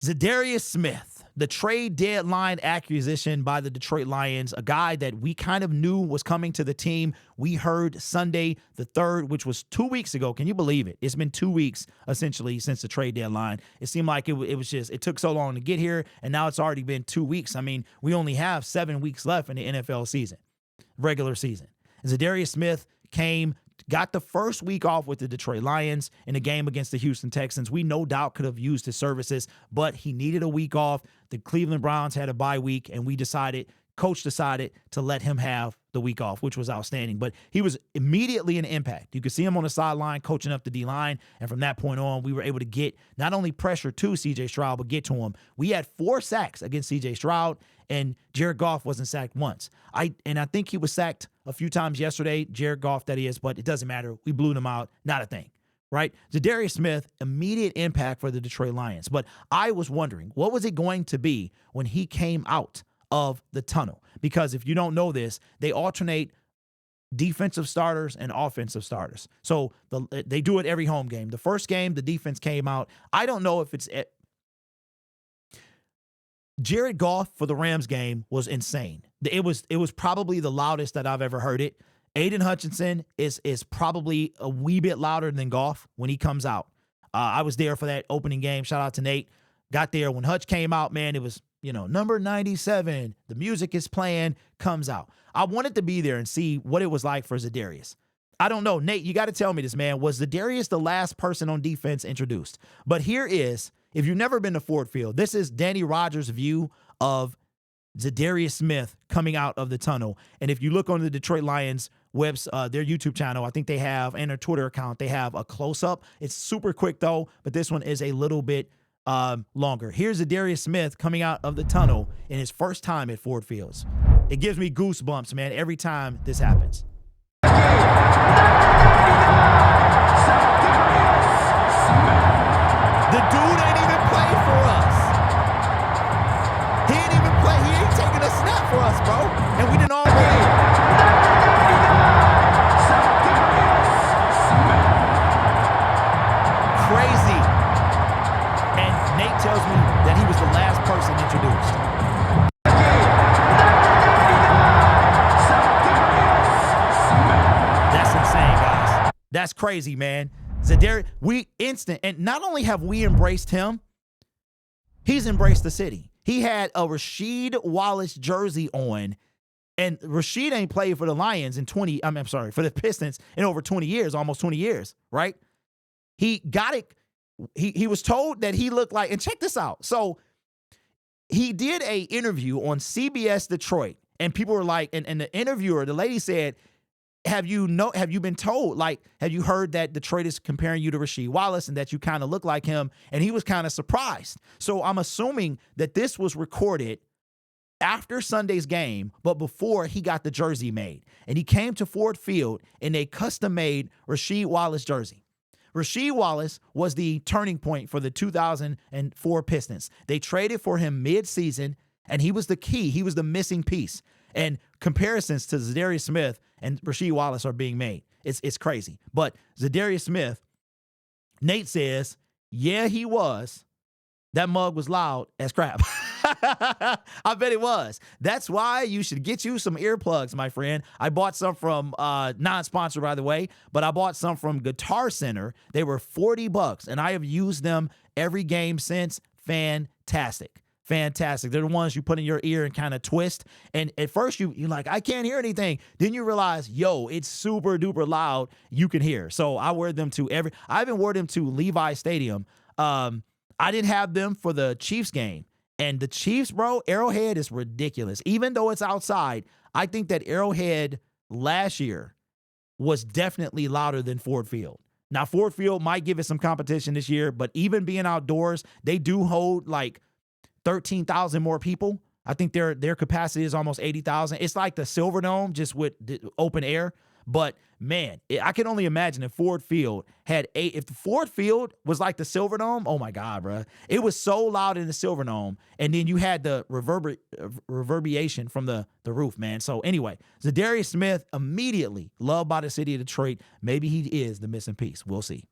Za'Darius Smith, the trade deadline acquisition by the Detroit Lions, a guy that we kind of knew was coming to the team. We heard Sunday the 3rd, which was 2 weeks ago. Can you believe it? It's been 2 weeks, essentially, since the trade deadline. It seemed like it took so long to get here, and now it's already been 2 weeks. I mean, we only have 7 weeks left in the NFL season, regular season. And Za'Darius Smith got the first week off with the Detroit Lions in a game against the Houston Texans. We no doubt could have used his services, but he needed a week off. The Cleveland Browns had a bye week, and coach decided to let him have the week off, which was outstanding. But he was immediately an impact. You could see him on the sideline coaching up the D-line, and from that point on, we were able to get not only pressure to C.J. Stroud, but get to him. We had 4 sacks against C.J. Stroud, and Jared Goff wasn't sacked once. I think he was sacked a few times yesterday, Jared Goff, that is, but it doesn't matter. We blew them out. Not a thing, right? Za'Darius Smith, immediate impact for the Detroit Lions. But I was wondering, what was it going to be when he came out of the tunnel? Because if you don't know this, they alternate defensive starters and offensive starters. So they do it every home game. The first game, the defense came out. I don't know if it's Jared Goff for the Rams game was insane. It was probably the loudest that I've ever heard it. Aiden Hutchinson is probably a wee bit louder than Goff when he comes out. I was there for that opening game. Shout out to Nate. Got there when Hutch came out, man. It was, number 97. The music is playing, comes out. I wanted to be there and see what it was like for Za'Darius. I don't know. Nate, you got to tell me this, man. Was Za'Darius the last person on defense introduced? But here is, if you've never been to Ford Field, this is Danny Rogers' view of Za'Darius Smith coming out of the tunnel. And if you look on the Detroit Lions their YouTube channel, I think they have, and their Twitter account, they have a close-up. It's super quick, though, but this one is a little bit longer. Here's Za'Darius Smith coming out of the tunnel in his first time at Ford Fields. It gives me goosebumps, man, every time this happens. The dude ain't even played for us. He ain't even play. He ain't taking a snap for us, bro. And we didn't all win. Crazy. And Nate tells me that he was the last person introduced. That's insane, guys. That's crazy, man. Za'Darius, and not only have we embraced him, he's embraced the city. He had a Rasheed Wallace jersey on, and Rasheed ain't played for the Lions for the Pistons in over 20 years, almost 20 years, right? He got it. He was told that he looked like, and check this out. So he did a interview on CBS Detroit, and people were like, and the interviewer, the lady said, have you been told, have you heard that Detroit is comparing you to Rasheed Wallace and that you kind of look like him? And he was kind of surprised. So I'm assuming that this was recorded after Sunday's game, but before he got the jersey made. And he came to Ford Field in a custom-made Rasheed Wallace jersey. Rasheed Wallace was the turning point for the 2004 Pistons. They traded for him mid-season, and he was the key. He was the missing piece. And comparisons to Za'Darius Smith and Rasheed Wallace are being made. It's crazy. But Za'Darius Smith, Nate says, yeah, he was. That mug was loud as crap. I bet it was. That's why you should get you some earplugs, my friend. I bought some from, non-sponsor, by the way, but I bought some from Guitar Center. They were $40, and I have used them every game since. Fantastic. Fantastic. They're the ones you put in your ear and kind of twist. And at first you're like, I can't hear anything. Then you realize, it's super duper loud. You can hear. So I wear them I even wore them to Levi Stadium. I didn't have them for the Chiefs game. And the Chiefs, bro, Arrowhead is ridiculous. Even though it's outside, I think that Arrowhead last year was definitely louder than Ford Field. Now, Ford Field might give it some competition this year, but even being outdoors, they do hold 13,000 more people. I think their capacity is almost 80,000. It's like the Silverdome, just with the open air. But man, I can only imagine if Ford Field if the Ford Field was like the Silverdome, oh my God, bro. It was so loud in the Silverdome. And then you had the reverberation from the roof, man. So anyway, Za'Darius Smith, immediately loved by the city of Detroit. Maybe he is the missing piece. We'll see.